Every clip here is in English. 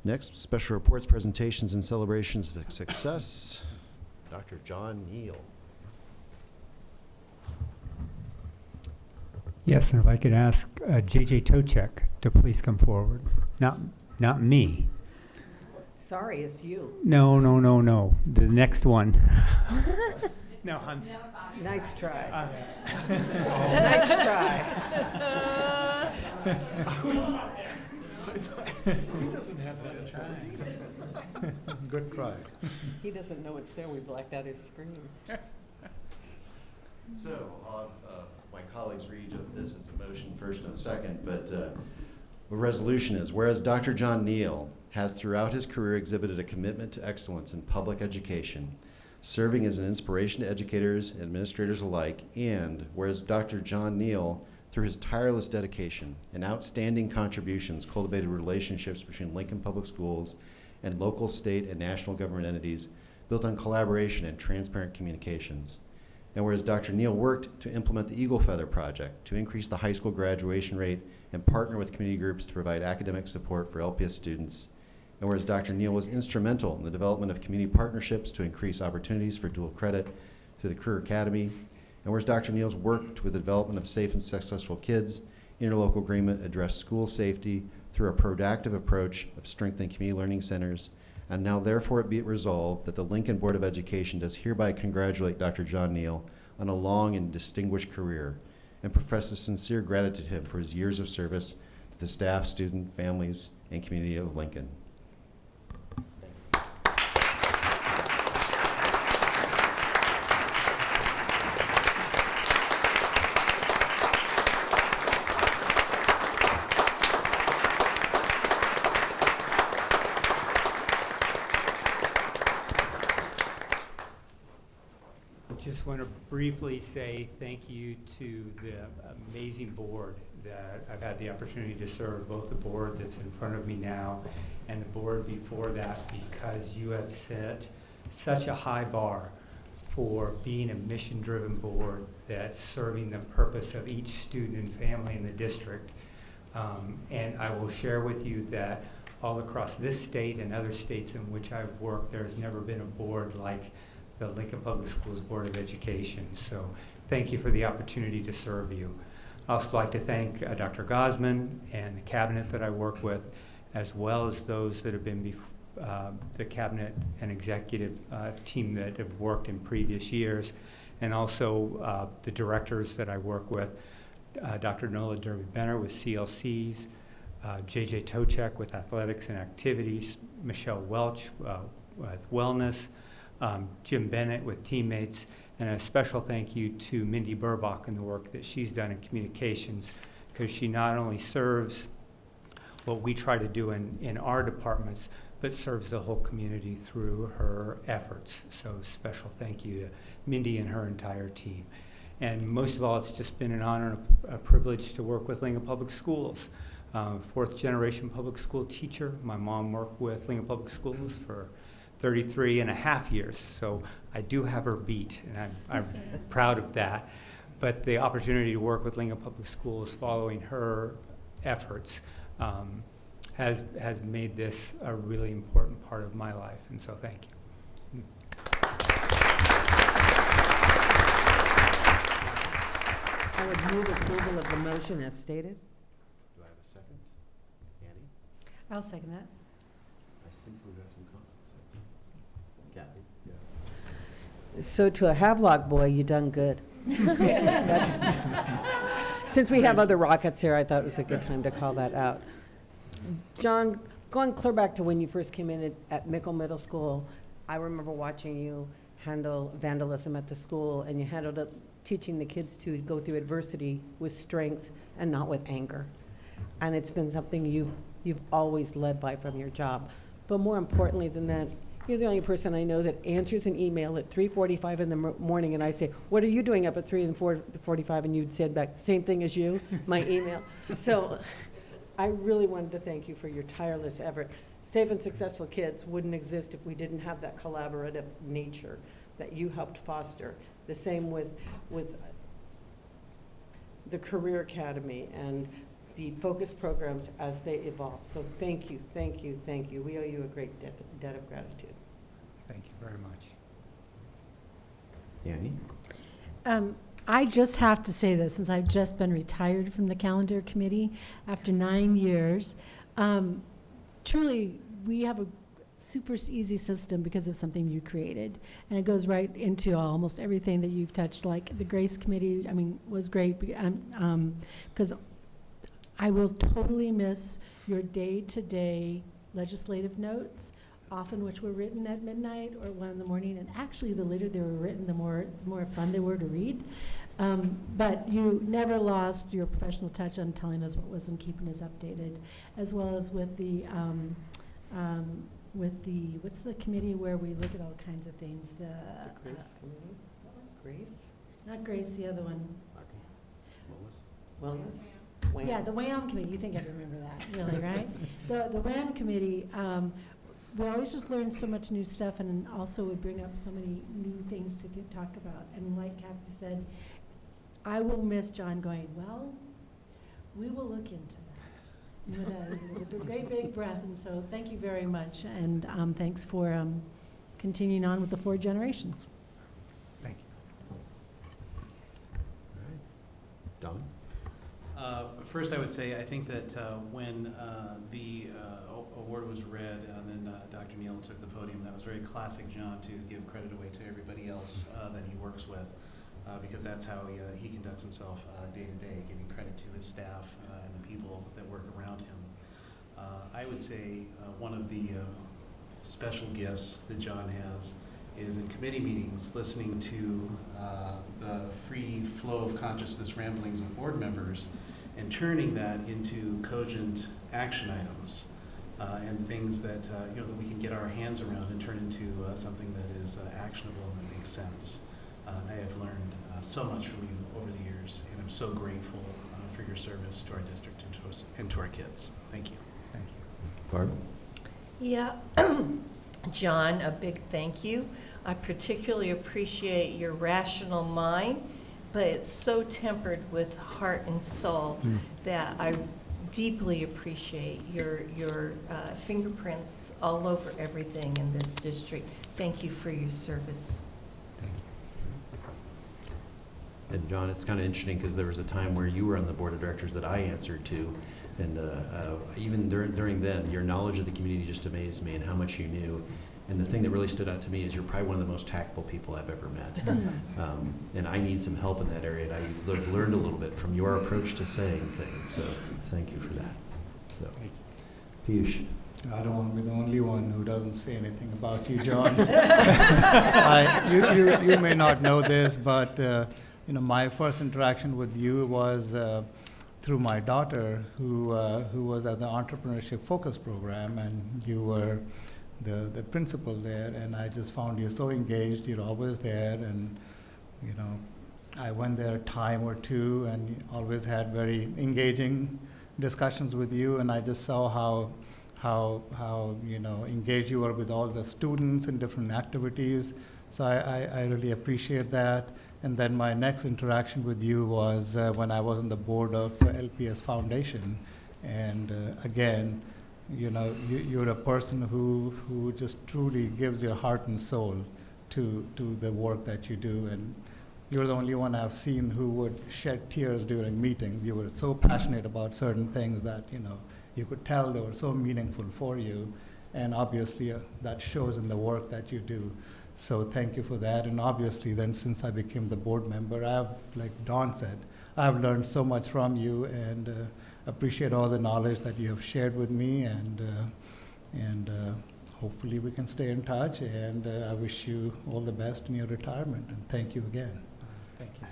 Next, special reports, presentations, and celebrations of success. Dr. John Neal. Yes, and if I could ask J.J. Tochek to please come forward. Not me. Sorry, it's you. No. The next one. No, Nice try. Nice try. He doesn't have that try. Good try. He doesn't know it's there. We blacked out his screen. So I'll have my colleagues read this as a motion first and second, but the resolution is, whereas Dr. John Neal has throughout his career exhibited a commitment to excellence in public education, serving as an inspiration to educators and administrators alike, and whereas Dr. John Neal, through his tireless dedication and outstanding contributions, cultivated relationships between Lincoln Public Schools and local, state, and national government entities built on collaboration and transparent communications. And whereas Dr. Neal worked to implement the Eagle Feather Project to increase the high school graduation rate and partner with community groups to provide academic support for LPS students. And whereas Dr. Neal was instrumental in the development of community partnerships to increase opportunities for dual credit through the Career Academy. And whereas Dr. Neal's worked with the development of safe and successful kids, interlocal agreement addressed school safety through a proactive approach of strengthening community learning centers. And now therefore it be it resolved that the Lincoln Board of Education does hereby congratulate Dr. John Neal on a long and distinguished career and professes sincere gratitude to him for his years of service to the staff, student, families, and community of Lincoln. Just want to briefly say thank you to the amazing board that I've had the opportunity to serve, both the board that's in front of me now and the board before that, because you have set such a high bar for being a mission-driven board that's serving the purpose of each student and family in the district. And I will share with you that all across this state and other states in which I've worked, there's never been a board like the Lincoln Public Schools Board of Education. So thank you for the opportunity to serve you. I'd also like to thank Dr. Gosman and the cabinet that I work with, as well as those that have been the cabinet and executive team that have worked in previous years, and also the directors that I work with, Dr. Nola Derby-Benner with CLCs, J.J. Tochek with athletics and activities, Michelle Welch with wellness, Jim Bennett with teammates, and a special thank you to Mindy Burbach and the work that she's done in communications, because she not only serves what we try to do in our departments, but serves the whole community through her efforts. So special thank you to Mindy and her entire team. And most of all, it's just been an honor and a privilege to work with Lincoln Public Schools. Fourth generation public school teacher. My mom worked with Lincoln Public Schools for 33 and a half years, so I do have her beat, and I'm proud of that. But the opportunity to work with Lincoln Public Schools following her efforts has made this a really important part of my life, and so thank you. I would move approval of the motion as stated. Do I have a second? Annie? I'll second that. I simply have some comments. Kathy? Yeah. So to a Havelock boy, you done good. Since we have other Rockets here, I thought it was a good time to call that out. John, going clear back to when you first came in at Mickle Middle School, I remember watching you handle vandalism at the school, and you handled it teaching the kids to go through adversity with strength and not with anger. And it's been something you've always led by from your job. But more importantly than that, you're the only person I know that answers an email at 3:45 in the morning, and I say, what are you doing up at 3 and 4:45? And you'd said back, same thing as you, my email. So I really wanted to thank you for your tireless effort. Safe and Successful Kids wouldn't exist if we didn't have that collaborative nature that you helped foster. The same with the Career Academy and the focus programs as they evolve. So thank you, thank you, thank you. We owe you a great debt of gratitude. Thank you very much. Annie? I just have to say this, since I've just been retired from the calendar committee after 9 years. Truly, we have a super easy system because of something you created. And it goes right into almost everything that you've touched, like the Grace Committee, I mean, was great. Because I will totally miss your day-to-day legislative notes, often which were written at midnight or 1 in the morning. And actually, the later they were written, the more fun they were to read. But you never lost your professional touch on telling us what was and keeping us updated, as well as with the what's the committee where we look at all kinds of things? The Grace Committee? Grace? Not Grace, the other one. Wellness? Yeah, the WHAM committee. You think I'd remember that, really, right? The WHAM committee, we always just learn so much new stuff, and also would bring up so many new things to talk about. And like Kathy said, I will miss John going, well, we will look into that with a great big breath. And so thank you very much, and thanks for continuing on with the 4 generations. Thank you. All right. Don? First, I would say I think that when the award was read and then Dr. Neal took the podium, that was very classic John to give credit away to everybody else that he works with, because that's how he conducts himself day to day, giving credit to his staff and the people that work around him. I would say one of the special gifts that John has is in committee meetings, listening to the free flow of consciousness ramblings of board members and turning that into cogent action items and things that that we can get our hands around and turn into something that is actionable and that makes sense. I have learned so much from you over the years, and I'm so grateful for your service to our district and to our kids. Thank you. Thank you. Barb? Yeah, John, a big thank you. I particularly appreciate your rational mind, but it's so tempered with heart and soul that I deeply appreciate your fingerprints all over everything in this district. Thank you for your service. Thank you. And John, it's kind of interesting because there was a time where you were on the board of directors that I answered to, and even during then, your knowledge of the community just amazed me and how much you knew. And the thing that really stood out to me is you're probably one of the most tactful people I've ever met. And I need some help in that area, and I learned a little bit from your approach to saying things, so thank you for that. So, Piyush. I don't want to be the only one who doesn't say anything about you, John. You may not know this, but my first interaction with you was through my daughter, who was at the Entrepreneurship Focus Program, and you were the principal there, and I just found you so engaged. You're always there, and I went there a time or two, and always had very engaging discussions with you, and I just saw how engaged you were with all the students in different activities. So I really appreciate that. And then my next interaction with you was when I was on the board of LPS Foundation, and again, you're a person who just truly gives your heart and soul to the work that you do, and you're the only one I've seen who would shed tears during meetings. You were so passionate about certain things that you could tell they were so meaningful for you, and obviously that shows in the work that you do. So thank you for that. And obviously then, since I became the board member, like Dawn said, I've learned so much from you, and appreciate all the knowledge that you have shared with me, and hopefully we can stay in touch, and I wish you all the best in your retirement, and thank you again. Thank you.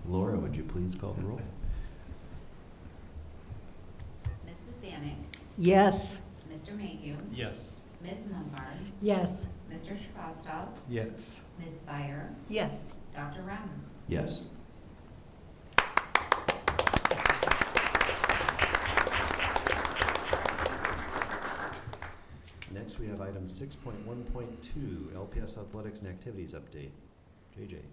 Laura, would you please call the roll? Mrs. Danick, Yes. Mr. Mayhew, Yes. Ms. Mumpard, Yes. Mr. Shrivastov, Yes. Ms. Byer, Yes. Dr. Rauner. Yes. Next, we have item 6.1.2, LPS Athletics and Activities Update. JJ.